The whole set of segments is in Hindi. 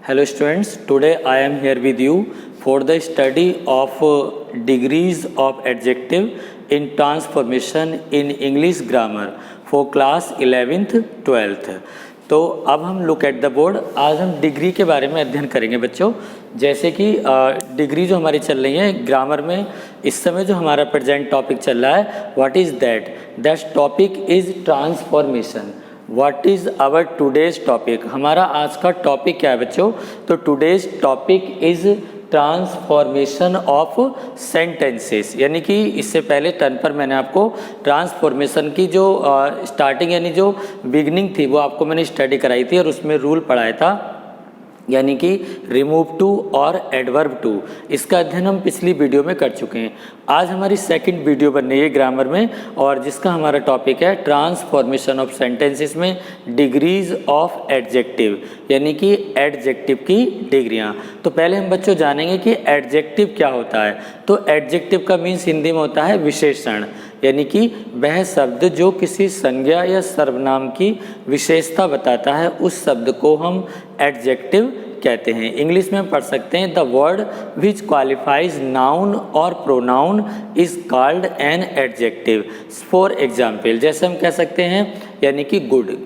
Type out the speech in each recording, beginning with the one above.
Hello students, today I am here with you for the study of degrees of adjective in transformation in English grammar for class 11th 12th। तो अब हम लुक एट द बोर्ड। आज हम डिग्री के बारे में अध्ययन करेंगे बच्चों। जैसे कि डिग्री जो हमारी चल रही है ग्रामर में, इस समय जो हमारा प्रेजेंट टॉपिक चल रहा है, what is that topic is transformation. What is our today's topic, हमारा आज का टॉपिक क्या है बच्चों? तो today's topic is transformation of sentences. यानी कि इससे पहले टर्न पर मैंने आपको ट्रांसफॉर्मेशन की जो स्टार्टिंग यानी जो बिगनिंग थी वो आपको मैंने स्टडी कराई थी और उसमें रूल पढ़ाया था, यानी कि रिमूव टू और एडवर्ब टू। इसका अध्ययन हम पिछली वीडियो में कर चुके हैं। आज हमारी सेकंड वीडियो बन रही है ग्रामर में और जिसका हमारा टॉपिक है ट्रांसफॉर्मेशन ऑफ सेंटेंसेस में डिग्रीज ऑफ एडजेक्टिव, यानी कि एडजेक्टिव की डिग्रियां। तो पहले हम बच्चों जानेंगे कि एडजेक्टिव क्या होता है। तो एडजेक्टिव का मीन्स हिंदी में होता है विशेषण, यानी कि वह शब्द जो किसी संज्ञा या सर्वनाम की विशेषता बताता है, उस शब्द को हम एडजेक्टिव कहते हैं। इंग्लिश में हम पढ़ सकते हैं the word which qualifies noun और pronoun is called an adjective. For example, जैसे हम कह सकते हैं यानी कि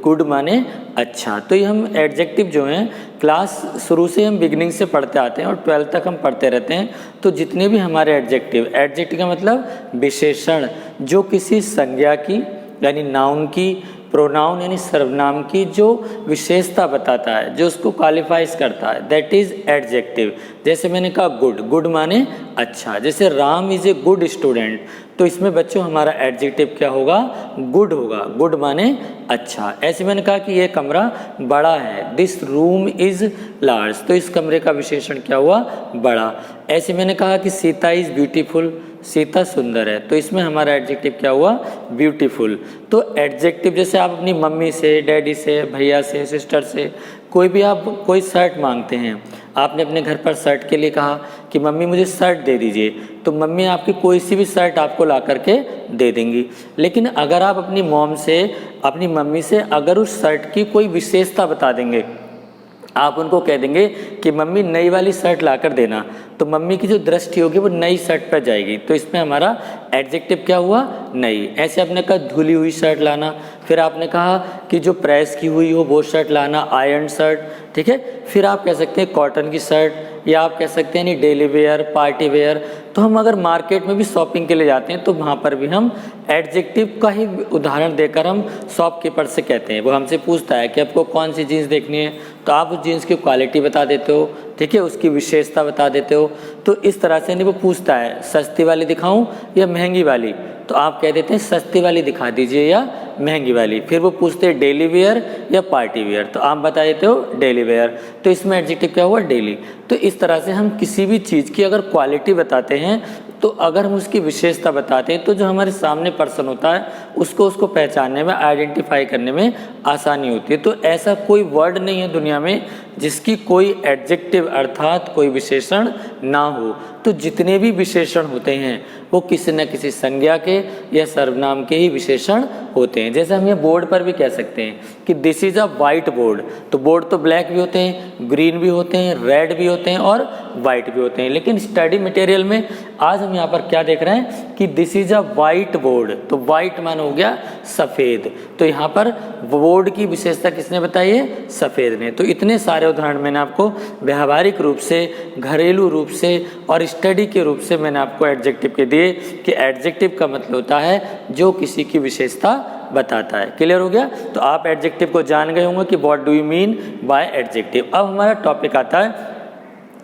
गुड माने अच्छा। तो ये हम एडजेक्टिव जो हैं क्लास शुरू से हम बिगनिंग से पढ़ते आते हैं और 12th तक हम पढ़ते रहते हैं। तो जितने भी हमारे एडजेक्टिव का मतलब विशेषण जो किसी संज्ञा की यानी नाउन की, प्रोनाउन यानी सर्वनाम की जो विशेषता बताता है, जो उसको क्वालिफाइज करता है, दैट इज एडजेक्टिव। जैसे मैंने कहा गुड माने अच्छा। जैसे Ram is a good student, तो इसमें बच्चों हमारा एडजेक्टिव क्या होगा? गुड होगा। गुड माने अच्छा। ऐसे मैंने कहा कि ये कमरा बड़ा है, दिस रूम इज लार्ज, तो इस कमरे का विशेषण क्या हुआ? बड़ा। ऐसे मैंने कहा कि सीता इज ब्यूटीफुल, सीता सुंदर है, तो इसमें हमारा एडजेक्टिव क्या हुआ? ब्यूटीफुल। तो एडजेक्टिव जैसे आप अपनी मम्मी से, डैडी से, भैया से, सिस्टर से कोई शर्ट मांगते हैं, आपने अपने घर पर शर्ट के लिए कहा कि मम्मी मुझे शर्ट दे दीजिए, तो मम्मी आपकी कोई सी भी शर्ट आपको ला करके दे देंगी। लेकिन अगर आप अपनी अपनी मम्मी से अगर उस शर्ट की कोई विशेषता बता देंगे, आप उनको कह देंगे कि मम्मी नई वाली शर्ट ला कर देना, तो मम्मी की जो दृष्टि होगी वो नई शर्ट पर जाएगी। तो इसमें हमारा एडजेक्टिव क्या हुआ? नई। ऐसे आपने कहा धुली हुई शर्ट लाना, फिर आपने कहा कि जो प्रेस की हुई हो वो शर्ट लाना, आयरन शर्ट, ठीक है। फिर आप कह सकते हैं कॉटन की शर्ट, या आप कह सकते हैं डेली वेयर, पार्टी वेयर। तो हम अगर मार्केट में भी शॉपिंग के लिए जाते हैं तो वहाँ पर भी हम एडजेक्टिव का ही उदाहरण देकर हम शॉपकीपर से कहते हैं। वो हमसे पूछता है कि आपको कौन सी जीन्स देखनी है, तो आप उस जीन्स की क्वालिटी बता देते हो, ठीक है, उसकी विशेषता बता देते हो। तो इस तरह से नहीं वो पूछता है सस्ती वाली दिखाऊं या महंगी वाली, तो आप कह देते हैं सस्ती वाली दिखा दीजिए या महंगी वाली। फिर वो पूछते हैं डेली वेयर या पार्टी वेयर, तो आप बता देते हो डेली वेयर। तो इसमें एडजेक्टिव क्या हुआ? डेली। तो इस तरह से हम किसी भी चीज़ की अगर क्वालिटी बताते हैं, तो अगर हम उसकी विशेषता बताते हैं तो जो हमारे सामने पर्सन होता है उसको पहचानने में, आइडेंटिफाई करने में आसानी होती है। तो ऐसा कोई वर्ड नहीं है दुनिया में जिसकी कोई एडजेक्टिव अर्थात कोई विशेषण ना हो। तो जितने भी विशेषण होते हैं वो किसी न किसी संज्ञा के या सर्वनाम के ही विशेषण होते हैं। जैसे हम ये बोर्ड पर भी कह सकते हैं कि this is a white board, तो बोर्ड तो ब्लैक भी होते हैं, ग्रीन भी होते हैं, रेड भी होते हैं और वाइट भी होते हैं। लेकिन स्टडी मटेरियल में आज हम यहाँ पर क्या देख रहे हैं कि this is a white board, तो वाइट मान हो गया सफ़ेद। तो यहाँ पर बोर्ड की विशेषता किसने बताई है? सफ़ेद ने। तो इतने सारे उदाहरण मैंने आपको व्यावहारिक रूप से, घरेलू रूप से और स्टडी के रूप से मैंने आपको एडजेक्टिव के दिए कि एडजेक्टिव का मतलब होता है जो किसी की विशेषता बताता है। क्लियर हो गया? तो आप एडजेक्टिव को जान गए होंगे कि what do you mean by adjective. अब हमारा टॉपिक आता है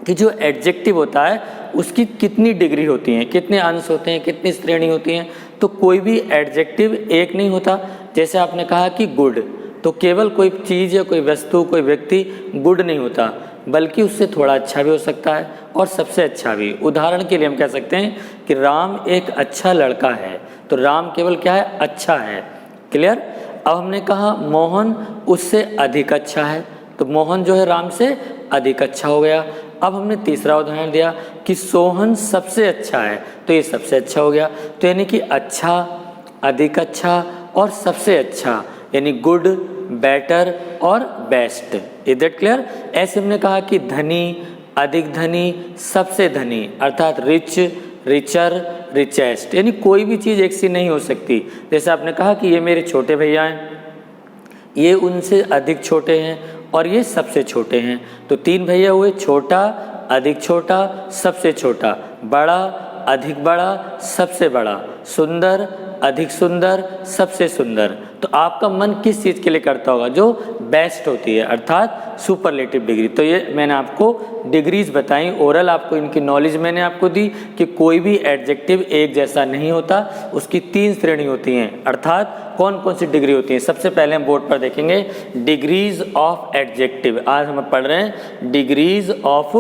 कि जो एडजेक्टिव होता है उसकी कितनी डिग्री होती हैं, कितने अंश होते हैं, कितनी श्रेणी होती हैं। तो कोई भी एडजेक्टिव एक नहीं होता। जैसे आपने कहा कि गुड, तो केवल कोई चीज़ या कोई वस्तु, कोई व्यक्ति गुड नहीं होता, बल्कि उससे थोड़ा अच्छा भी हो सकता है और सबसे अच्छा भी। उदाहरण के लिए हम कह सकते हैं कि राम एक अच्छा लड़का है, तो राम केवल क्या है? अच्छा है। क्लियर? अब हमने कहा मोहन उससे अधिक अच्छा है, तो मोहन जो है राम से अधिक अच्छा हो गया। अब हमने तीसरा उदाहरण दिया कि सोहन सबसे अच्छा है, तो ये सबसे अच्छा हो गया। तो यानी कि अच्छा, अधिक अच्छा और सबसे अच्छा, यानी गुड, बेटर और बेस्ट। Is that clear? ऐसे हमने कहा कि धनी, अधिक धनी, सबसे धनी, अर्थात रिच, रिचर, रिचेस्ट, यानी कोई भी चीज़ एक सी नहीं हो सकती। जैसे आपने कहा कि ये मेरे छोटे भैया हैं, ये उनसे अधिक छोटे हैं और ये सबसे छोटे हैं। तो 3 भैया हुए, छोटा, अधिक छोटा, सबसे छोटा, बड़ा, अधिक बड़ा, सबसे बड़ा, सुंदर, अधिक सुंदर, सबसे सुंदर। तो आपका मन किस चीज़ के लिए करता होगा? जो बेस्ट होती है, अर्थात सुपरलेटिव डिग्री। तो ये मैंने आपको डिग्रीज बताई, ओरल आपको इनकी नॉलेज मैंने आपको दी कि कोई भी एडजेक्टिव एक जैसा नहीं होता, उसकी 3 श्रेणी होती हैं। अर्थात कौन कौन सी डिग्री होती हैं? सबसे पहले हम बोर्ड पर देखेंगे डिग्रीज ऑफ एडजेक्टिव। आज हम पढ़ रहे हैं डिग्रीज ऑफ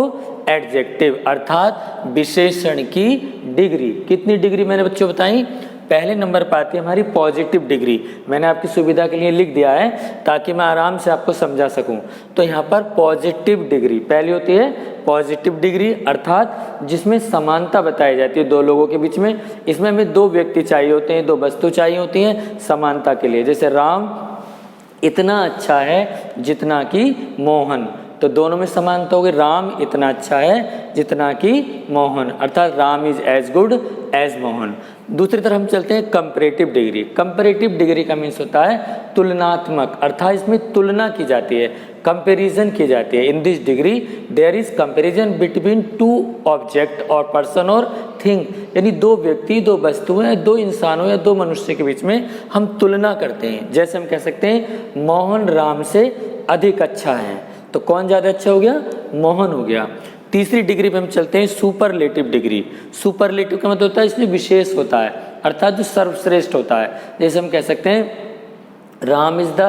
एडजेक्टिव, अर्थात विशेषण की डिग्री। कितनी डिग्री मैंने बच्चों बताई? पहले नंबर पर आती है हमारी पॉजिटिव डिग्री। मैंने आपकी सुविधा के लिए लिख दिया है ताकि मैं आराम से आपको समझा सकूं। तो यहाँ पर पॉजिटिव डिग्री पहली होती है, पॉजिटिव डिग्री, अर्थात जिसमें समानता बताई जाती है दो लोगों के बीच में। इसमें हमें 2 व्यक्ति चाहिए होते हैं, 2 वस्तु चाहिए होती हैं समानता के लिए। जैसे राम इतना अच्छा है जितना कि मोहन, तो दोनों में समानता होगी। राम इतना अच्छा है जितना कि मोहन, अर्थात Ram is as good as Mohan. दूसरी तरफ हम चलते हैं कंपैरेटिव डिग्री। कंपैरेटिव डिग्री का मीन्स होता है तुलनात्मक, अर्थात इसमें तुलना की जाती है, कंपैरिजन की जाती है। In this degree there is comparison between 2 object और पर्सन और थिंग, यानी 2 व्यक्ति, 2 वस्तुएं, 2 इंसानों या 2 मनुष्य के बीच में हम तुलना करते हैं। जैसे हम कह सकते हैं मोहन राम से अधिक अच्छा है, तो कौन ज़्यादा अच्छा हो गया? मोहन हो गया। तीसरी डिग्री पे हम चलते हैं सुपरलेटिव डिग्री। सुपरलेटिव का मतलब होता है इसमें विशेष होता है, अर्थात जो सर्वश्रेष्ठ होता है। जैसे हम कह सकते हैं Ram is the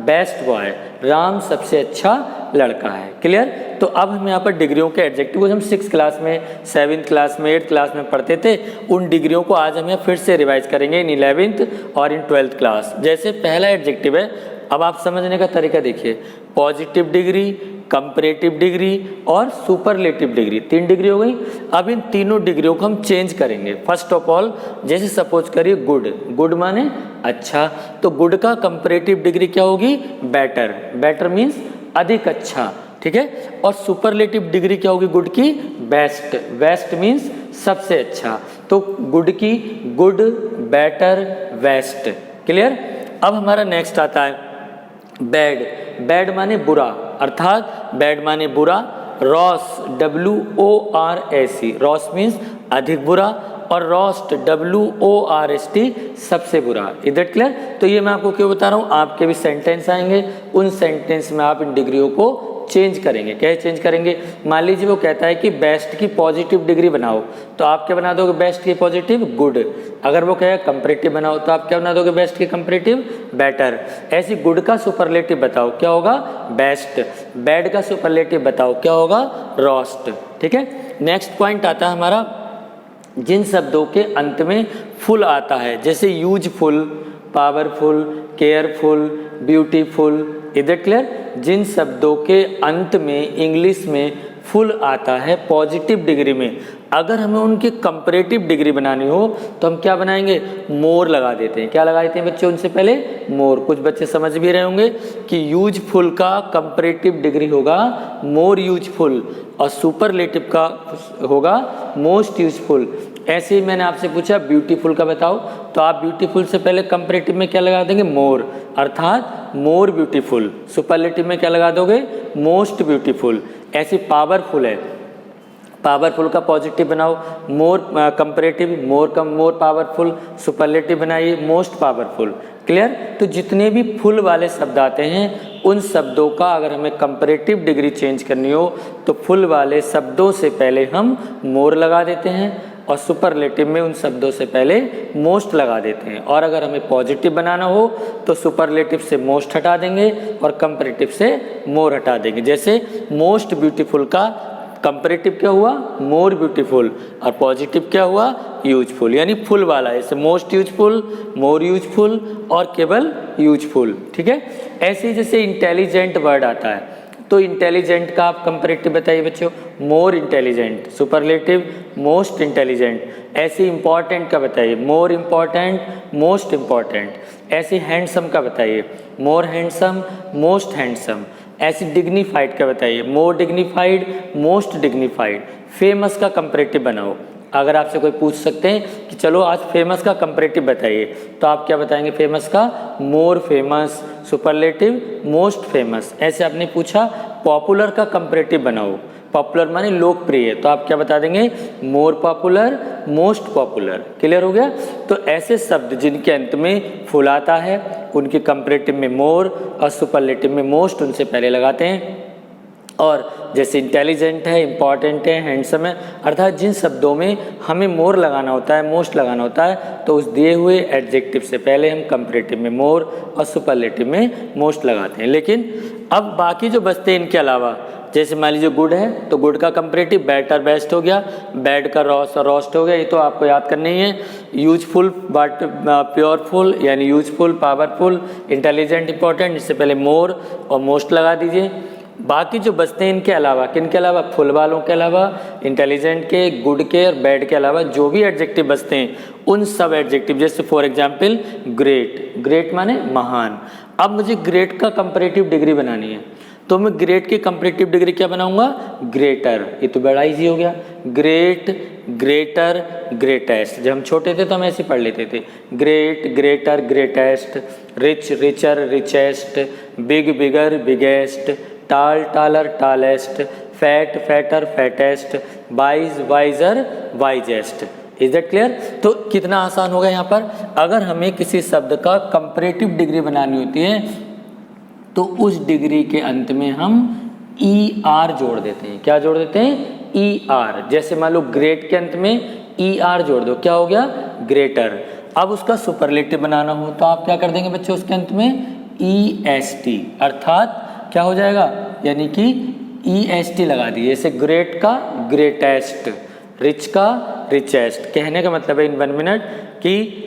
best boy, Ram सबसे अच्छा लड़का है। क्लियर? तो अब हम यहाँ पर डिग्रियों के एडजेक्टिव हम 6th क्लास में, 7th क्लास में, 8th क्लास में पढ़ते थे, उन डिग्रियों को आज हम फिर से रिवाइज करेंगे इन 11th और इन 12th क्लास। जैसे पहला एडजेक्टिव है, अब आप समझने का तरीका देखिए, पॉजिटिव डिग्री, कंपैरेटिव डिग्री और सुपरलेटिव डिग्री, 3 डिग्री हो गई। अब इन तीनों डिग्रियों को हम चेंज करेंगे। फर्स्ट ऑफ ऑल, जैसे सपोज करिए गुड, गुड माने अच्छा, तो गुड का कंपैरेटिव डिग्री क्या होगी? बेटर, बेटर मीन्स अधिक अच्छा, ठीक है। और सुपरलेटिव डिग्री क्या होगी गुड की? बेस्ट, बेस्ट मीन्स सबसे अच्छा। तो गुड की गुड, बेटर, बेस्ट। क्लियर? अब हमारा नेक्स्ट आता है बैड। बैड माने बुरा, अर्थात बैड माने बुरा। रॉस, WORAC, रॉस मीन्स अधिक बुरा, और रोस्ट, WORST सबसे बुरा। Is that clear? तो ये मैं आपको क्यों बता रहा हूँ, आपके भी सेंटेंस आएंगे, उन सेंटेंस में आप इन डिग्रियों को चेंज करेंगे। क्या चेंज करेंगे? मान लीजिए वो कहता है कि बेस्ट की पॉजिटिव डिग्री बनाओ, तो आप क्या बना दोगे? बेस्ट की पॉजिटिव गुड। अगर वो कहे कंपैरेटिव बनाओ, तो आप क्या बना दोगे? बेस्ट की कंपैरेटिव बेटर। ऐसी गुड का सुपरलेटिव बताओ, क्या होगा? बेस्ट। बैड का सुपरलेटिव बताओ, क्या होगा? रोस्ट। ठीक है। नेक्स्ट पॉइंट आता है हमारा, जिन शब्दों के अंत में फुल आता है, जैसे useful, powerful, careful, beautiful. Is it clear? जिन शब्दों के अंत में इंग्लिश में फुल आता है पॉजिटिव डिग्री में, अगर हमें उनकी कंपैरेटिव डिग्री बनानी हो तो हम क्या बनाएंगे? मोर लगा देते हैं। क्या लगा देते हैं बच्चे उनसे पहले? मोर। कुछ बच्चे समझ भी रहे होंगे कि यूजफुल का कंपैरेटिव डिग्री होगा मोर यूजफुल, और सुपरलेटिव का होगा मोस्ट यूजफुल। ऐसे ही मैंने आपसे पूछा ब्यूटीफुल का बताओ, तो आप ब्यूटीफुल से पहले कंपैरेटिव में क्या लगा देंगे? मोर, अर्थात मोर ब्यूटीफुल। सुपरलेटिव में क्या लगा दोगे? Most beautiful. ऐसे पावरफुल है, पावरफुल का पॉजिटिव बनाओ, मोर कंपैरेटिव, मोर पावरफुल। सुपरलेटिव बनाइए मोस्ट पावरफुल। क्लियर? तो जितने भी फुल वाले शब्द आते हैं उन शब्दों का अगर हमें कंपैरेटिव डिग्री चेंज करनी हो तो फुल वाले शब्दों से पहले हम मोर लगा देते हैं, और सुपरलेटिव में उन शब्दों से पहले मोस्ट लगा देते हैं। और अगर हमें पॉजिटिव बनाना हो तो सुपरलेटिव से मोस्ट हटा देंगे और कंपैरेटिव से मोर हटा देंगे। जैसे मोस्ट ब्यूटीफुल का कंपैरेटिव क्या हुआ? मोर ब्यूटीफुल, और पॉजिटिव क्या हुआ? यूजफुल, यानी फुल वाला। जैसे मोस्ट यूजफुल, मोर यूजफुल और केवल यूजफुल। ठीक है। ऐसे ही जैसे इंटेलिजेंट वर्ड आता है, तो इंटेलिजेंट का आप कंपैरेटिव बताइए बच्चों, more intelligent, superlative most intelligent. ऐसे इंपॉर्टेंट का बताइए, मोर इंपॉर्टेंट मोस्ट इंपॉर्टेंट। ऐसे हैंडसम का बताइए, मोर हैंडसम मोस्ट हैंडसम। ऐसे डिग्निफाइड का बताइए, मोर डिग्निफाइड मोस्ट डिग्निफाइड। फेमस का कंपैरेटिव बनाओ। अगर आपसे कोई पूछ सकते हैं कि चलो आज फेमस का कंपैरेटिव बताइए, तो आप क्या बताएंगे फेमस का? More famous, superlative most famous. ऐसे आपने पूछा पॉपुलर का कंपैरेटिव बनाओ, पॉपुलर माने लोकप्रिय, तो आप क्या बता देंगे? More popular most popular. Clear हो गया? तो ऐसे शब्द जिनके अंत में फुल आता है उनके कंपैरेटिव में मोर और सुपरलेटिव में मोस्ट उनसे पहले लगाते हैं। और जैसे इंटेलिजेंट है, इंपॉर्टेंट है, हैंडसम है, अर्थात जिन शब्दों में हमें मोर लगाना होता है, मोस्ट लगाना होता है, तो उस दिए हुए एडजेक्टिव से पहले हम कंपैरेटिव में मोर और सुपरलेटिव में मोस्ट लगाते हैं। लेकिन अब बाकी जो बचते हैं इनके अलावा, जैसे मान लीजिए गुड है तो गुड का कंपैरेटिव बेटर बेस्ट हो गया, बैड का रॉस और रोस्ट हो गया, ये तो आपको याद करना ही है। यूजफुल बट प्योरफुल यानी यूजफुल पावरफुल, इंटेलिजेंट इंपॉर्टेंट, इससे पहले मोर और मोस्ट लगा दीजिए। बाकी जो बचते हैं इनके अलावा, किन के अलावा? फुल वालों के अलावा, इंटेलिजेंट के, गुड के और बैड के अलावा जो भी एडजेक्टिव बचते हैं उन सब एडजेक्टिव, जैसे फॉर एग्जांपल ग्रेट, ग्रेट माने महान। अब मुझे ग्रेट का कंपैरेटिव डिग्री बनानी है, तो मैं ग्रेट की कंपैरेटिव डिग्री क्या बनाऊंगा? ग्रेटर। ये तो बड़ा इजी हो गया, ग्रेट, ग्रेटर, ग्रेटेस्ट। जब हम छोटे थे तो हम ऐसे पढ़ लेते थे, great, greater, greatest, rich, richer, richest, big, bigger, biggest, tall, taller, tallest, fat, fatter, fattest, wise, wiser, wisest. Is that clear? तो कितना आसान होगा यहाँ पर। अगर हमें किसी शब्द का कंपैरेटिव डिग्री बनानी होती है तो उस डिग्री के अंत में हम ER जोड़ देते हैं। क्या जोड़ देते हैं? ER। जैसे मान लो ग्रेट के अंत में ER जोड़ दो, क्या हो गया? ग्रेटर। अब उसका सुपरलेटिव बनाना हो तो आप क्या कर देंगे बच्चों? उसके अंत में EST, अर्थात क्या हो जाएगा? यानी कि EST लगा दिए। जैसे ग्रेट का ग्रेटेस्ट, रिच का रिचेस्ट। कहने का मतलब है इन 1 मिनट कि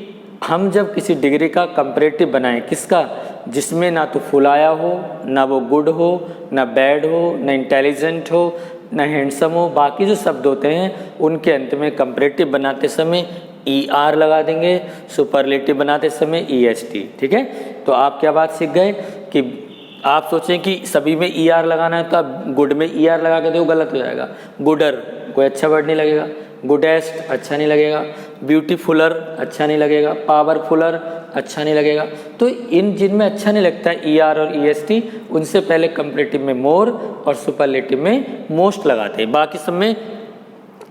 हम जब किसी डिग्री का कंपैरेटिव बनाएं, किसका? जिसमें ना तो फुल आया हो, ना वो गुड हो, ना बैड हो, ना इंटेलिजेंट हो, ना हैंडसम हो, बाकी जो शब्द होते हैं उनके अंत में कंपैरेटिव बनाते समय ER लगा देंगे, सुपरलेटिव बनाते समय EST। ठीक है? तो आप क्या बात सीख गए कि आप सोचें कि सभी में ER लगाना है तो आप गुड में ER लगा के दो, गलत हो जाएगा। गुडर कोई अच्छा वर्ड नहीं लगेगा, गुडेस्ट अच्छा नहीं लगेगा, ब्यूटीफुलर अच्छा नहीं लगेगा, पावरफुलर अच्छा नहीं लगेगा। तो इन जिनमें अच्छा नहीं लगता है ER और EST, उनसे पहले कंपैरेटिव में मोर और सुपरलेटिव में मोस्ट लगाते हैं। बाकी सब में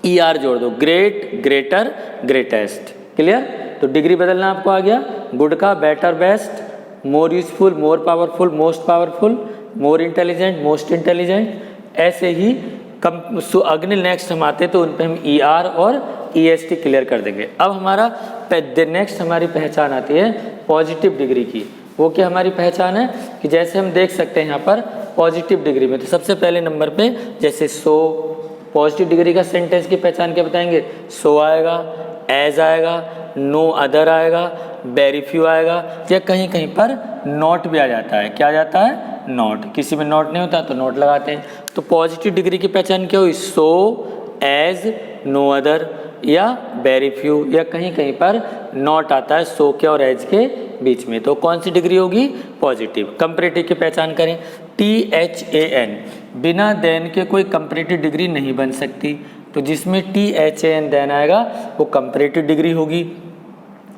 ER जोड़ दो, ग्रेट, ग्रेटर, ग्रेटेस्ट। क्लियर? तो डिग्री बदलना आपको आ गया, गुड का better best, more useful more powerful most powerful, more intelligent most intelligent. ऐसे ही अगले नेक्स्ट हम आते तो उन पे हम ER और EST क्लियर कर देंगे। अब हमारा नेक्स्ट हमारी पहचान आती है पॉजिटिव डिग्री की। वो क्या हमारी पहचान है कि जैसे हम देख सकते हैं यहाँ पर पॉजिटिव डिग्री में, तो सबसे पहले नंबर पे जैसे सो, पॉजिटिव डिग्री का सेंटेंस की पहचान क्या बताएंगे? सो आएगा, एज आएगा, नो अदर आएगा, वेरी फ्यू आएगा, या कहीं कहीं पर नॉट भी आ जाता है। क्या आ जाता है? नॉट। किसी में नॉट नहीं होता तो नॉट लगाते हैं। तो पॉजिटिव डिग्री की पहचान क्या हुई? सो, एज, नो अदर या वेरी फ्यू, या कहीं कहीं पर नॉट आता है सो के और एज के बीच में, तो कौन सी डिग्री होगी? पॉजिटिव। कंपैरेटिव की पहचान करें, THAN, बिना देन के कोई कंपैरेटिव डिग्री नहीं बन सकती, तो जिसमें THAN देन आएगा वो कंपैरेटिव डिग्री होगी।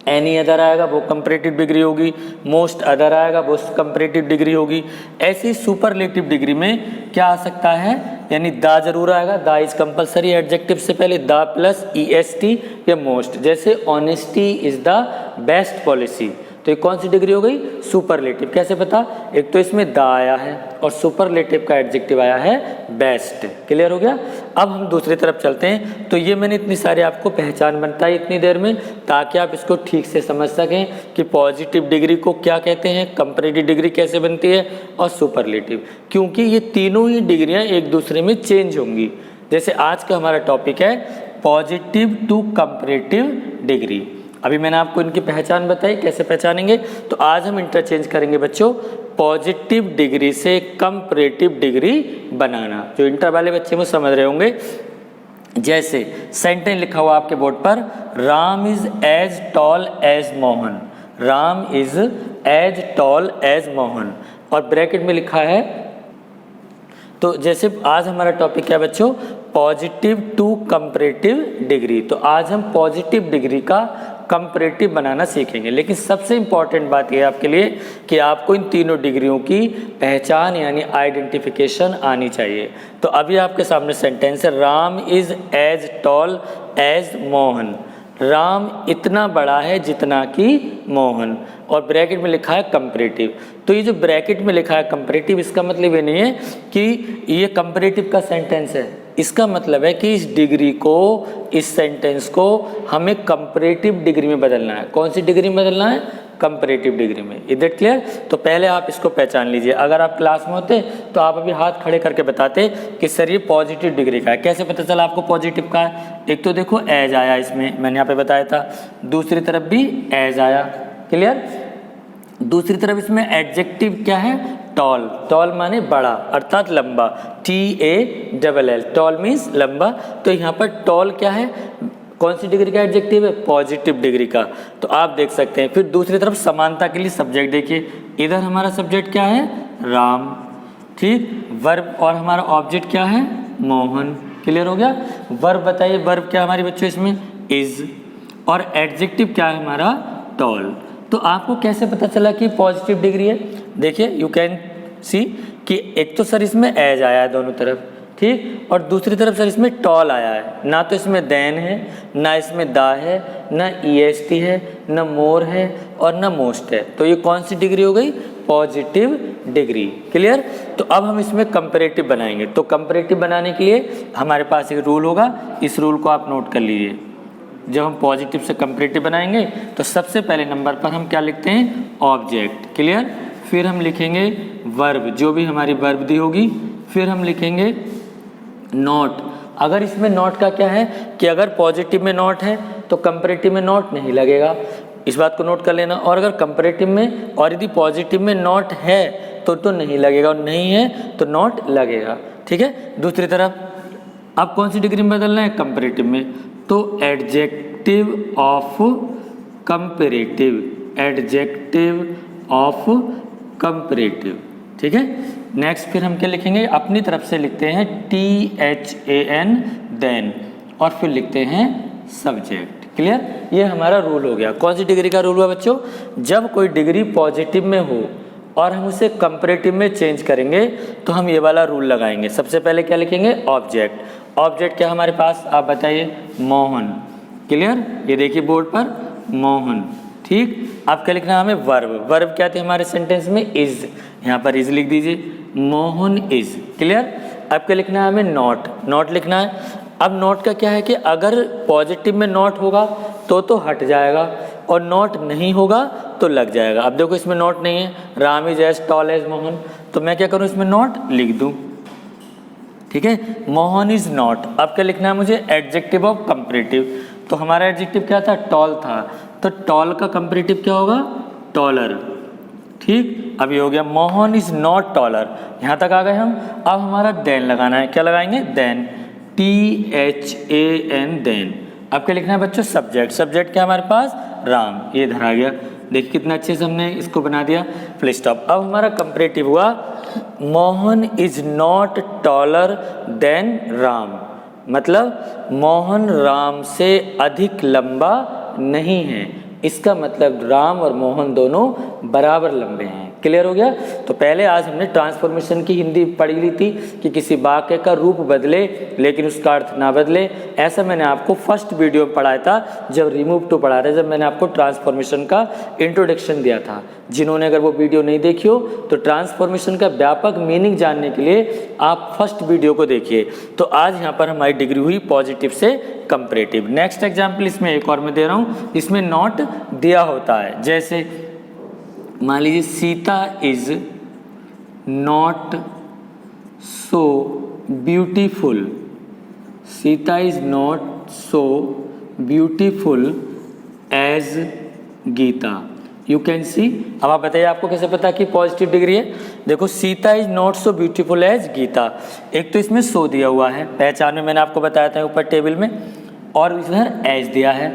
एनी अदर आएगा वो कंपैरेटिव डिग्री होगी, मोस्ट अदर आएगा वो कंपैरेटिव डिग्री होगी। ऐसी सुपरलेटिव डिग्री में क्या आ सकता है? यानी दा जरूर आएगा, दा इज कंपलसरी, एडजेक्टिव से पहले दा प्लस EST या मोस्ट। जैसे honesty is the best policy, तो ये कौन सी डिग्री हो गई? सुपरलेटिव। कैसे पता? एक तो इसमें दा आया है और सुपरलेटिव का एडजेक्टिव आया है बेस्ट। क्लियर हो गया? अब हम दूसरी तरफ चलते हैं। तो ये मैंने इतनी सारी आपको पहचान बनता है इतनी देर में, ताकि आप इसको ठीक से समझ सकें कि पॉजिटिव डिग्री को क्या कहते हैं, कंपैरेटिव डिग्री कैसे बनती है और सुपरलेटिव, क्योंकि ये तीनों ही डिग्रियां एक दूसरे में चेंज होंगी। जैसे आज का हमारा टॉपिक है पॉजिटिव टू कंपैरेटिव डिग्री। अभी मैंने आपको इनकी पहचान बताई, कैसे पहचानेंगे। तो आज हम इंटरचेंज करेंगे बच्चों पॉजिटिव डिग्री से कंपैरेटिव डिग्री बनाना। जो इंटर वाले बच्चे वो समझ रहे होंगे। जैसे सेंटेंस लिखा हुआ आपके बोर्ड पर, Ram is as tall as Mohan. Ram is as tall as Mohan, और ब्रैकेट में लिखा है। तो जैसे आज हमारा टॉपिक क्या है बच्चों, पॉजिटिव टू कंपैरेटिव डिग्री। तो आज हम पॉजिटिव डिग्री का कंपैरेटिव बनाना सीखेंगे। लेकिन सबसे इंपॉर्टेंट बात यह है आपके लिए कि आपको इन तीनों डिग्रियों की पहचान यानी आइडेंटिफिकेशन आनी चाहिए। तो अभी आपके सामने सेंटेंस है, Ram is as tall as Mohan. Ram इतना बड़ा है जितना कि मोहन, और ब्रैकेट में लिखा है कंपैरेटिव। तो ये जो ब्रैकेट में लिखा है कंपैरेटिव, इसका मतलब ये नहीं है कि ये कंपैरेटिव का सेंटेंस है। इसका मतलब है कि इस डिग्री को, इस सेंटेंस को हमें कंपैरेटिव डिग्री में बदलना है। कौन सी डिग्री में बदलना है, कंपैरेटिव डिग्री में। Is that clear. तो पहले आप इसको पहचान लीजिए। अगर आप क्लास में होते तो आप अभी हाथ खड़े करके बताते कि सर ये पॉजिटिव डिग्री का है। कैसे पता चला आपको पॉजिटिव का है, एक तो देखो एज आया इसमें, मैंने यहाँ पे बताया था, दूसरी तरफ भी एज आया, क्लियर। दूसरी तरफ इसमें एडजेक्टिव क्या है, टॉल। टॉल माने बड़ा अर्थात लंबा, TALL, टॉल मीन्स लंबा। तो यहाँ पर टॉल क्या है, कौन सी डिग्री का एडजेक्टिव है, पॉजिटिव डिग्री का। तो आप देख सकते हैं। फिर दूसरी तरफ समानता के लिए सब्जेक्ट देखिए, इधर हमारा सब्जेक्ट क्या है, राम, ठीक। वर्ब और हमारा ऑब्जेक्ट क्या है, मोहन। क्लियर हो गया। वर्ब बताइए, वर्ब क्या हमारे बच्चों इसमें, इज, और एडजेक्टिव क्या है हमारा, टॉल। तो आपको कैसे पता चला कि पॉजिटिव डिग्री है, देखिए यू कैन सी कि एक तो सर इसमें एज आया है दोनों तरफ, ठीक, और दूसरी तरफ सर इसमें टॉल आया है। ना तो इसमें देन है, ना इसमें दा है, ना EST है, ना मोर है, और ना मोस्ट है। तो ये कौन सी डिग्री हो गई, पॉजिटिव डिग्री। क्लियर। तो अब हम इसमें कंपैरेटिव बनाएंगे। तो कंपैरेटिव बनाने के लिए हमारे पास एक रूल होगा, इस रूल को आप नोट कर लीजिए। जब हम पॉजिटिव से कंपैरेटिव बनाएंगे तो सबसे पहले नंबर पर हम क्या लिखते हैं, ऑब्जेक्ट। क्लियर। फिर हम लिखेंगे वर्ब, जो भी हमारी वर्ब दी होगी। फिर हम लिखेंगे नॉट। अगर इसमें नॉट का क्या है कि अगर पॉजिटिव में नॉट है तो कंपैरेटिव में नॉट नहीं लगेगा, इस बात को नोट कर लेना। और अगर कंपैरेटिव में और यदि पॉजिटिव में नॉट है तो नहीं लगेगा, और नहीं है तो नॉट लगेगा, ठीक है। दूसरी तरफ अब कौन सी डिग्री में बदलना है, कंपैरेटिव में। तो adjective of comparative, adjective of comparative, ठीक है। नेक्स्ट फिर हम क्या लिखेंगे, अपनी तरफ से लिखते हैं THAN देन, और फिर लिखते हैं सब्जेक्ट। क्लियर। ये हमारा रूल हो गया। कौन सी डिग्री का रूल हुआ बच्चों, जब कोई डिग्री पॉजिटिव में हो और हम उसे कंपैरेटिव में चेंज करेंगे तो हम ये वाला रूल लगाएंगे। सबसे पहले क्या लिखेंगे, ऑब्जेक्ट। ऑब्जेक्ट क्या हमारे पास, आप बताइए, मोहन। क्लियर। ये देखिए बोर्ड पर मोहन, ठीक। अब क्या लिखना है हमें, वर्ब। वर्ब क्या थे हमारे सेंटेंस में, इज। यहाँ पर इज लिख दीजिए, मोहन इज। क्लियर। अब क्या लिखना है हमें, नॉट। नॉट लिखना है। अब नॉट का क्या है कि अगर पॉजिटिव में नॉट होगा तो हट जाएगा, और नॉट नहीं होगा तो लग जाएगा। अब देखो इसमें नॉट नहीं है, Ram is as tall as Mohan, तो मैं क्या करूँ, इसमें नॉट लिख दूँ, ठीक है। Mohan is not. अब क्या लिखना है मुझे, एडजेक्टिव ऑफ कंपैरेटिव। तो हमारा एडजेक्टिव क्या था, टॉल था, तो टॉल का कंपैरेटिव क्या होगा, टॉलर, ठीक। अभी हो गया, मोहन इज नॉट टॉलर, यहाँ तक आ गए हम। अब हमारा देन लगाना है, क्या लगाएंगे, देन, THAN देन। अब क्या लिखना है बच्चों, सब्जेक्ट। सब्जेक्ट क्या हमारे पास, राम, ये इधर आ गया। देखिए कितना अच्छे से हमने इसको बना दिया, फुल स्टॉप। अब हमारा कंपैरेटिव हुआ, Mohan is not taller than Ram, मतलब मोहन राम से अधिक लंबा नहीं है। इसका मतलब राम और मोहन दोनों बराबर लंबे हैं। क्लियर हो गया। तो पहले आज हमने ट्रांसफॉर्मेशन की हिंदी पढ़ी ली थी कि किसी वाक्य का रूप बदले लेकिन उसका अर्थ ना बदले। ऐसा मैंने आपको फर्स्ट वीडियो में पढ़ाया था जब रिमूव टू पढ़ा रहे, जब मैंने आपको ट्रांसफॉर्मेशन का इंट्रोडक्शन दिया था। जिन्होंने अगर वो वीडियो नहीं देखी हो तो ट्रांसफॉर्मेशन का व्यापक मीनिंग जानने के लिए आप फर्स्ट वीडियो को देखिए। तो आज यहाँ पर हमारी डिग्री हुई पॉजिटिव से कंपैरेटिव। नेक्स्ट एग्जाम्पल इसमें एक और मैं दे रहा हूँ, इसमें नॉट दिया होता है। जैसे मान लीजिए Sita is not so beautiful, Sita is not so beautiful as Gita. You can see. अब आप बताइए आपको कैसे पता कि पॉजिटिव डिग्री है। देखो, Sita is not so beautiful as Gita. एक तो इसमें सो दिया हुआ है, पहचान में मैंने आपको बताया था ऊपर टेबल में, और इधर एज दिया है।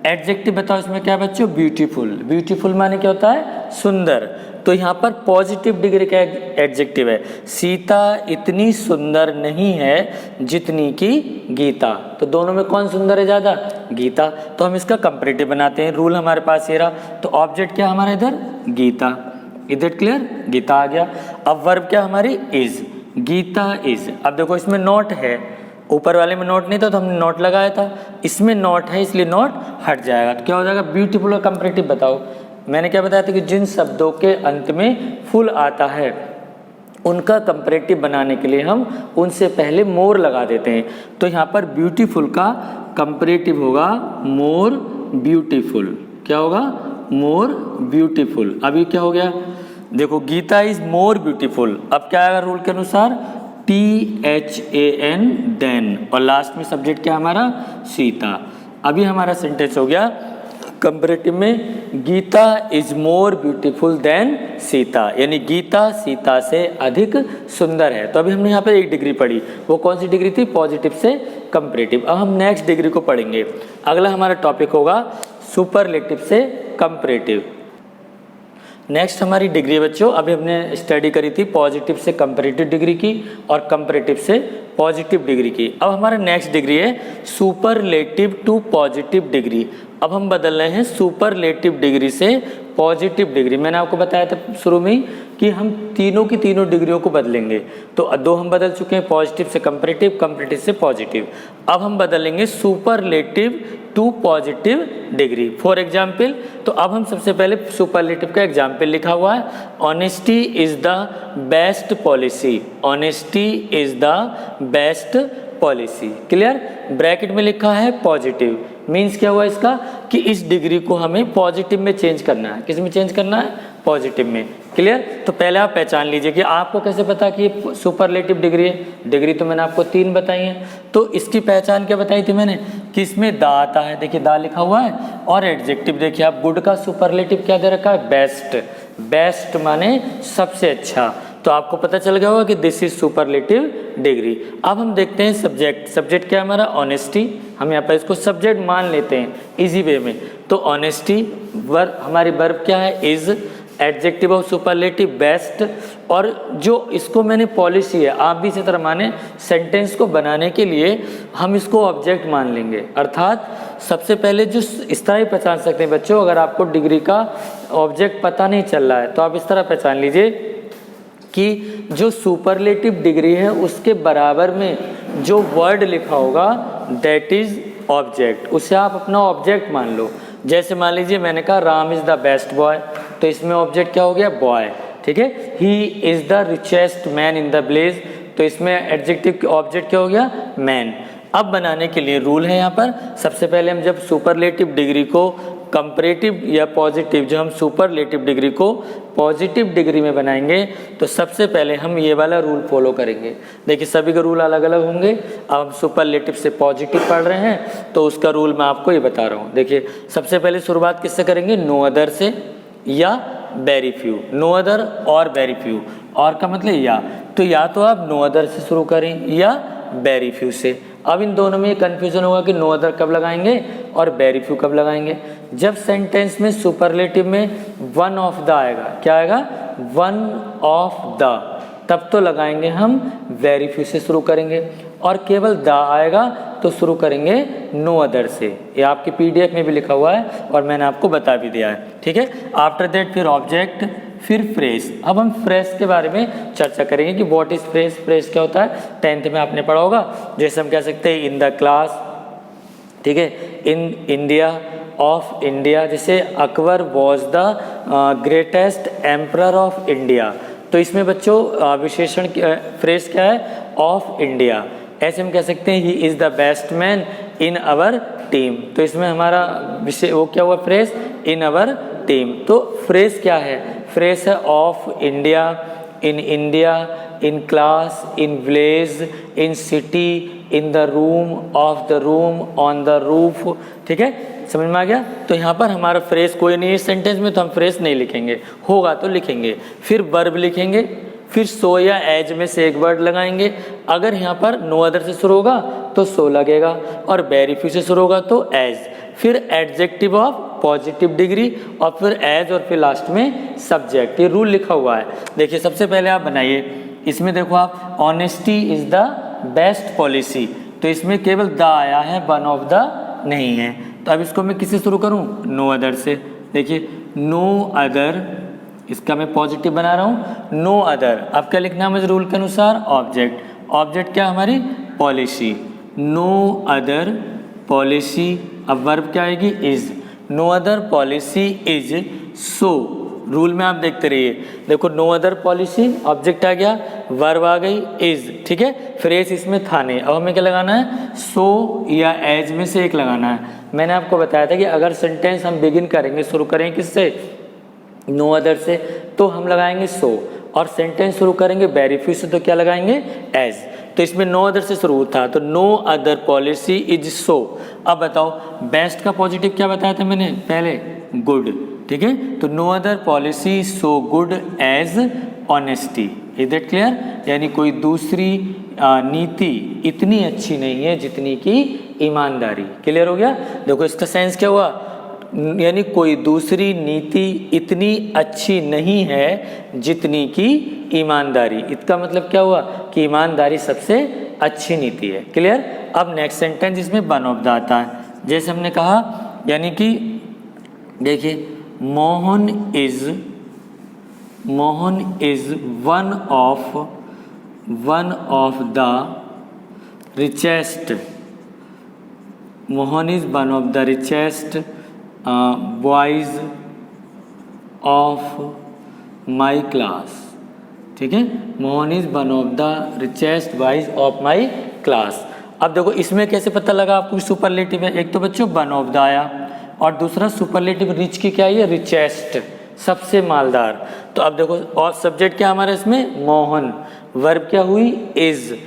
एडजेक्टिव बताओ इसमें क्या है बच्चों? ब्यूटीफुल। ब्यूटीफुल माने क्या होता है? सुंदर। तो यहाँ पर पॉजिटिव डिग्री का एडजेक्टिव है, सीता इतनी सुंदर नहीं है जितनी कि गीता। तो दोनों में कौन सुंदर है ज़्यादा? गीता। तो हम इसका कंपैरेटिव बनाते हैं। रूल हमारे पास ये रहा। तो ऑब्जेक्ट क्या हमारा इधर? Gita. Is it clear? Gita आ गया। अब वर्ब क्या हमारी? इज। गीता इज। अब देखो इसमें नॉट है, ऊपर वाले में नोट नहीं था तो हमने नोट लगाया था, इसमें नोट है इसलिए नोट हट जाएगा। तो क्या हो जाएगा? ब्यूटीफुल का कंपैरेटिव बताओ। मैंने क्या बताया था कि जिन शब्दों के अंत में फुल आता है उनका कंपैरेटिव बनाने के लिए हम उनसे पहले मोर लगा देते हैं। तो यहाँ पर ब्यूटीफुल का कंपैरेटिव होगा मोर ब्यूटीफुल। क्या होगा? More beautiful. अभी क्या हो गया? देखो, गीता इज मोर ब्यूटीफुल। अब क्या आएगा रूल के अनुसार? THAN देन, और लास्ट में सब्जेक्ट क्या हमारा? सीता। अभी हमारा सेंटेंस हो गया कंपैरेटिव में, Gita is more beautiful than Sita, यानी गीता सीता से अधिक सुंदर है। तो अभी हमने यहाँ पे एक डिग्री पढ़ी, वो कौन सी डिग्री थी? पॉजिटिव से कंपैरेटिव। अब हम नेक्स्ट डिग्री को पढ़ेंगे। अगला हमारा टॉपिक होगा सुपरलेटिव से कंपैरेटिव। नेक्स्ट हमारी डिग्री है बच्चों, अभी हमने स्टडी करी थी पॉजिटिव से कंपैरेटिव डिग्री की और कंपैरेटिव से पॉजिटिव डिग्री की। अब हमारा नेक्स्ट डिग्री है सुपरलेटिव टू पॉजिटिव डिग्री। अब हम बदल रहे हैं सुपरलेटिव डिग्री से पॉजिटिव डिग्री। मैंने आपको बताया था शुरू में ही कि हम तीनों की तीनों डिग्रियों को बदलेंगे। तो दो हम बदल चुके हैं, पॉजिटिव से कंपैरेटिव, कंपैरेटिव से पॉजिटिव। अब हम बदलेंगे superlative to positive degree. For example, तो अब हम सबसे पहले सुपरलेटिव का एग्जाम्पल लिखा हुआ है, honesty is the best policy. Honesty is the best policy. Clear? Bracket में लिखा है पॉजिटिव। मीन्स क्या हुआ इसका? कि इस डिग्री को हमें पॉजिटिव में चेंज करना है। किस में चेंज करना है? पॉजिटिव में। क्लियर? तो पहले आप पहचान लीजिए कि आपको कैसे पता कि ये सुपरलेटिव डिग्री है। डिग्री तो मैंने आपको 3 बताई है। तो इसकी पहचान क्या बताई थी मैंने? कि इसमें दा आता है, देखिए दा लिखा हुआ है, और एडजेक्टिव देखिए आप, गुड का सुपरलेटिव क्या दे रखा है? बेस्ट। बेस्ट माने सबसे अच्छा। तो आपको पता चल गया होगा कि दिस इज सुपरलेटिव डिग्री। अब हम देखते हैं सब्जेक्ट। सब्जेक्ट क्या है हमारा? ऑनेस्टी। हम यहाँ पर इसको सब्जेक्ट मान लेते हैं इजी वे में। तो ऑनेस्टी, हमारी वर्ब क्या है? Is. Adjective of superlative best. और जो इसको मैंने पॉलिसी है, आप भी इसी तरह माने, सेंटेंस को बनाने के लिए हम इसको ऑब्जेक्ट मान लेंगे। अर्थात सबसे पहले जो इस तरह ही पहचान सकते हैं बच्चों, अगर आपको डिग्री का ऑब्जेक्ट पता नहीं चल रहा है तो आप इस तरह पहचान लीजिए कि जो सुपरलेटिव डिग्री है उसके बराबर में जो वर्ड लिखा होगा दैट इज ऑब्जेक्ट। उसे आप अपना ऑब्जेक्ट मान लो। जैसे मान लीजिए मैंने कहा Ram is the best boy, तो इसमें ऑब्जेक्ट क्या हो गया? बॉय। ठीक है? He is the richest man in the village, तो इसमें एडजेक्टिव ऑब्जेक्ट क्या हो गया? मैन। अब बनाने के लिए रूल है यहाँ पर, सबसे पहले हम जब सुपरलेटिव डिग्री को कंपैरेटिव या पॉजिटिव, जो हम सुपरलेटिव डिग्री को पॉजिटिव डिग्री में बनाएंगे तो सबसे पहले हम ये वाला रूल फॉलो करेंगे। देखिए सभी के रूल अलग अलग होंगे। अब हम सुपरलेटिव से पॉजिटिव पढ़ रहे हैं तो उसका रूल मैं आपको ये बता रहा हूँ। देखिए सबसे पहले शुरुआत किससे करेंगे? नो अदर से या वेरी फ्यू। नो अदर और वेरी फ्यू, और का मतलब या, तो या तो आप नो अदर से शुरू करें या वेरी फ्यू से। अब इन दोनों में कंफ्यूजन होगा कि नो अदर कब लगाएंगे और वेरी फ्यू कब लगाएंगे। जब सेंटेंस में सुपरलेटिव में वन ऑफ द आएगा, क्या आएगा? वन ऑफ द, तब तो लगाएंगे हम वेरी फ्यू से शुरू करेंगे, और केवल द आएगा तो शुरू करेंगे नो अदर से। ये आपके PDF में भी लिखा हुआ है और मैंने आपको बता भी दिया है। ठीक है? आफ्टर दैट फिर ऑब्जेक्ट, फिर फ्रेज। अब हम फ्रेज के बारे में चर्चा करेंगे कि व्हाट इज फ्रेज। फ्रेज क्या होता है? 10th में आपने पढ़ा होगा। जैसे हम कह सकते हैं इन द क्लास, ठीक है, इन इंडिया, ऑफ इंडिया। जैसे Akbar was the greatest emperor of India, तो इसमें बच्चों विशेषण फ्रेज क्या है? Of India. ऐसे हम कह सकते हैं he is the best man in our team, तो इसमें हमारा विषय वो क्या हुआ? Phrase in our team. तो फ्रेज क्या है? फ्रेज है of India, in India, in class, in village, in city, in the room, of the room, on the roof. ठीक है? समझ में आ गया। तो यहाँ पर हमारा फ्रेज कोई नहीं है सेंटेंस में, तो हम फ्रेज नहीं लिखेंगे, होगा तो लिखेंगे। फिर वर्ब लिखेंगे, फिर सो या एज में से एक वर्ड लगाएंगे। अगर यहाँ पर नो अदर से शुरू होगा तो सो लगेगा, और वेरी फ्यू से शुरू होगा तो एज, फिर एडजेक्टिव ऑफ पॉजिटिव डिग्री, और फिर एज, और फिर लास्ट में सब्जेक्ट। ये रूल लिखा हुआ है। देखिए सबसे पहले आप बनाइए, इसमें देखो आप, honesty is the best policy, तो इसमें केवल द आया है, वन ऑफ द नहीं है। तो अब इसको मैं किससे शुरू करूं? नो अदर से। देखिए नो अदर, इसका मैं पॉजिटिव बना रहा हूं, नो अदर। अब क्या लिखना है मुझे रूल के अनुसार? ऑब्जेक्ट। ऑब्जेक्ट क्या हमारी? पॉलिसी। No other policy. अब वर्ब क्या आएगी? Is. No other policy is so. Rule में आप देखते रहिए, देखो नो अदर पॉलिसी, ऑब्जेक्ट आ गया, वर्ब आ गई इज, ठीक है, फ्रेज इसमें था नहीं। अब हमें क्या लगाना है? सो या एज में से एक लगाना है। मैंने आपको बताया था कि अगर सेंटेंस हम बिगिन करेंगे, शुरू करेंगे किससे? नो अदर से, तो हम लगाएंगे सो, और सेंटेंस शुरू करेंगे वेरी फ्यू से, तो क्या लगाएंगे? एज। तो इसमें नो अदर से शुरू था, तो no other policy is so. अब बताओ बेस्ट का पॉजिटिव क्या बताया था मैंने पहले? गुड, ठीक है। तो no other policy so good as honesty. Is that clear? यानी कोई दूसरी नीति इतनी अच्छी नहीं है जितनी कि ईमानदारी। क्लियर हो गया? देखो इसका सेंस क्या हुआ, यानी कोई दूसरी नीति इतनी अच्छी नहीं है जितनी कि ईमानदारी। इसका मतलब क्या हुआ कि ईमानदारी सबसे अच्छी नीति है। क्लियर? अब नेक्स्ट सेंटेंस इसमें वन ऑफ द आता है, जैसे हमने कहा, यानी कि देखिए Mohan is one of the richest, Mohan is one of the richest boys of my class, ठीक है। Mohan is one of the richest boys of my class. अब देखो इसमें कैसे पता लगा आपको सुपरलेटिव है? एक तो बच्चों वन ऑफ द आया, और दूसरा सुपरलेटिव रिच की क्या है? रिचेस्ट, सबसे मालदार। तो अब देखो, और सब्जेक्ट क्या हमारा इसमें? मोहन। वर्ब क्या हुई? इज।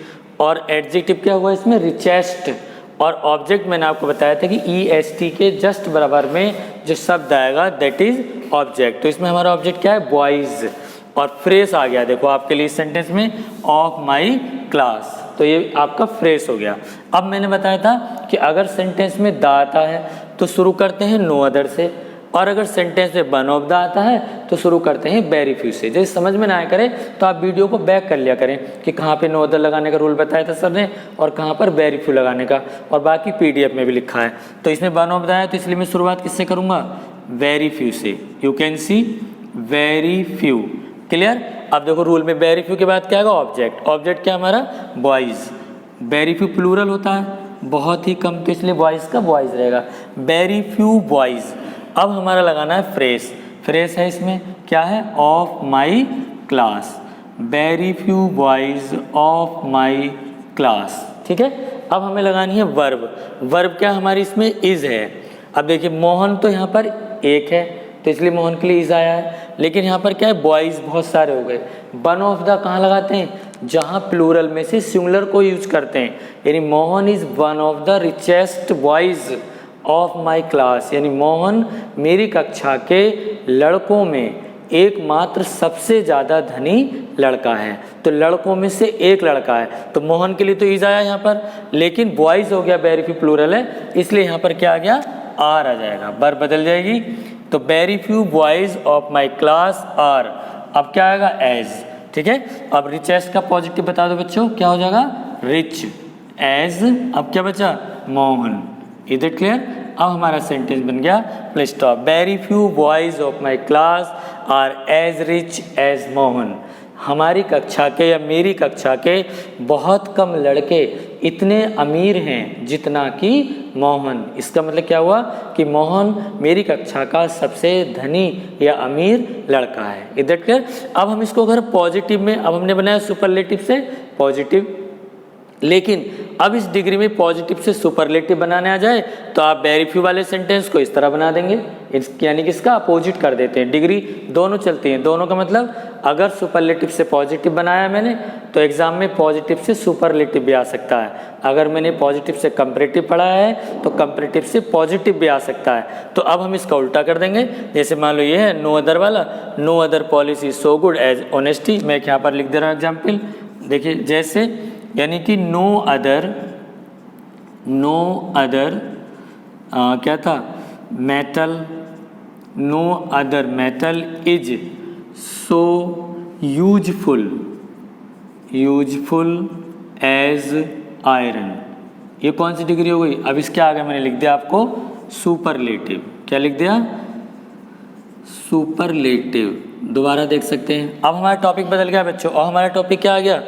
और एडजेक्टिव क्या हुआ इसमें? रिचेस्ट। और ऑब्जेक्ट मैंने आपको बताया था कि EST के जस्ट बराबर में जो शब्द आएगा दैट इज ऑब्जेक्ट। तो इसमें हमारा ऑब्जेक्ट क्या है? बॉयज। और फ्रेज आ गया देखो आपके लिए सेंटेंस में, ऑफ माई क्लास, तो ये आपका फ्रेज हो गया। अब मैंने बताया था कि अगर सेंटेंस में द आता है तो शुरू करते हैं नो अदर से, और अगर सेंटेंस में वन ऑफ द आता है तो शुरू करते हैं वेरी फ्यू से। जैसे समझ में ना आया करे तो आप वीडियो को बैक कर लिया करें कि कहाँ पे नो अदर लगाने का रूल बताया था सर ने, और कहाँ पर वेरी फ्यू लगाने का, और बाकी PDF में भी लिखा है। तो इसमें वन ऑफ द आया, तो इसलिए मैं शुरुआत किससे करूँगा? वेरी फ्यू से। You can C very few. Clear? अब देखो रूल में वेरी फ्यू के बाद क्या आएगा? ऑब्जेक्ट। ऑब्जेक्ट क्या हमारा? बॉयज। वेरी फ्यू प्लूरल होता है, बहुत ही कम, तो इसलिए बॉयज का बॉयज रहेगा, वेरी फ्यू बॉयज। अब हमारा लगाना है फ्रेज। फ्रेज है इसमें क्या है? Of my class, very few boys of my class, ठीक है। अब हमें लगानी है वर्ब। वर्ब क्या हमारी इसमें? इज है। अब देखिए मोहन तो यहाँ पर एक है, तो इसलिए मोहन के लिए इज आया है, लेकिन यहाँ पर क्या है? बॉयज बहुत सारे हो गए। वन ऑफ द कहाँ लगाते हैं? जहाँ प्लूरल में से सिंगुलर को यूज करते हैं, यानी Mohan is one of the richest boys of my class, यानी मोहन मेरी कक्षा के लड़कों में एकमात्र सबसे ज़्यादा धनी लड़का है। तो लड़कों में से एक लड़का है, तो मोहन के लिए तो इज आया यहाँ पर, लेकिन बॉयज हो गया, वेरी फ्यू प्लूरल है, इसलिए यहाँ पर क्या आ गया? आर आ जाएगा, वर्ब बदल जाएगी। तो very few boys of my class are, अब क्या आएगा? एज, ठीक है। अब रिचेस्ट का पॉजिटिव बता दो बच्चों, क्या हो जाएगा? रिच। एज, अब क्या बचा? मोहन। Is it clear? अब हमारा सेंटेंस बन गया, please stop. Very few boys of my class are as rich as Mohan. हमारी कक्षा के या मेरी कक्षा के बहुत कम लड़के इतने अमीर हैं जितना कि मोहन। इसका मतलब क्या हुआ कि मोहन मेरी कक्षा का सबसे धनी या अमीर लड़का है। Is that clear? अब हम इसको अगर पॉजिटिव में, अब हमने बनाया सुपरलेटिव से पॉजिटिव, लेकिन अब इस डिग्री में पॉजिटिव से सुपरलेटिव बनाने आ जाए तो आप वेरी फ्यू वाले सेंटेंस को इस तरह बना देंगे, यानी कि इसका अपोजिट कर देते हैं। डिग्री दोनों चलती हैं, दोनों का मतलब अगर सुपरलेटिव से पॉजिटिव बनाया मैंने तो एग्जाम में पॉजिटिव से सुपरलेटिव भी आ सकता है, अगर मैंने पॉजिटिव से कंपैरेटिव पढ़ाया है तो कंपैरेटिव से पॉजिटिव भी आ सकता है। तो अब हम इसका उल्टा कर देंगे, जैसे मान लो ये है नो अदर वाला, no other policy so good as honesty. मैं यहाँ पर लिख दे रहा हूँ एग्जाम्पल, देखिए जैसे, यानी कि नो अदर क्या था, metal, no other metal is so useful as iron. ये कौन सी डिग्री हो गई? अब इसके आगे मैंने लिख दिया आपको सुपरलेटिव। क्या लिख दिया? सुपरलेटिव। दोबारा देख सकते हैं। अब हमारा टॉपिक बदल गया बच्चों, और हमारा टॉपिक क्या आ गया?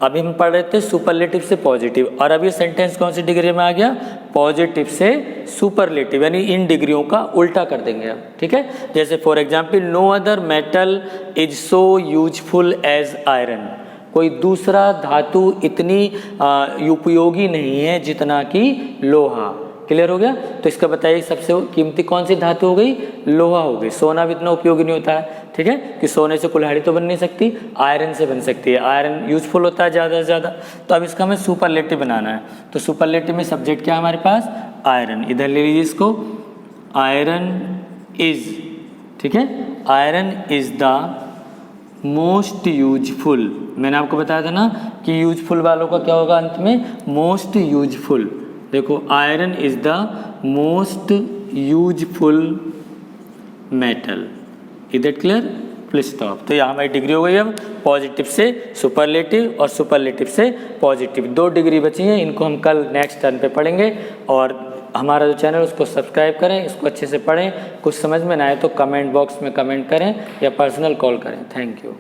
अभी हम पढ़ रहे थे सुपरलेटिव से पॉजिटिव, और अब ये सेंटेंस कौन सी डिग्री में आ गया? पॉजिटिव से सुपरलेटिव, यानी इन डिग्रियों का उल्टा कर देंगे अब, ठीक है। जैसे for example, no other metal is so useful as iron. कोई दूसरा धातु इतनी उपयोगी नहीं है जितना कि लोहा। क्लियर हो गया? तो इसका बताइए सबसे कीमती कौन सी धातु हो गई? लोहा हो गई। सोना भी इतना उपयोगी नहीं होता है, ठीक है, कि सोने से कुल्हाड़ी तो बन नहीं सकती, आयरन से बन सकती है। आयरन यूजफुल होता है ज़्यादा से ज़्यादा। तो अब इसका हमें सुपरलेटिव बनाना है, तो सुपरलेटिव में सब्जेक्ट क्या है हमारे पास? आयरन। इधर ले लीजिए इसको, आयरन इज, ठीक है, iron is the most useful. मैंने आपको बताया था ना कि यूजफुल वालों का क्या होगा अंत में? Most useful. देखो, iron is the most useful metal. Is that clear? Please stop. तो यहाँ हमारी डिग्री हो गई अब पॉजिटिव से सुपरलेटिव और सुपरलेटिव से पॉजिटिव। 2 डिग्री बची हैं, इनको हम कल नेक्स्ट टर्न पे पढ़ेंगे। और हमारा जो चैनल उसको सब्सक्राइब करें, इसको अच्छे से पढ़ें। कुछ समझ में ना आए तो कमेंट बॉक्स में कमेंट करें या पर्सनल कॉल करें। Thank you.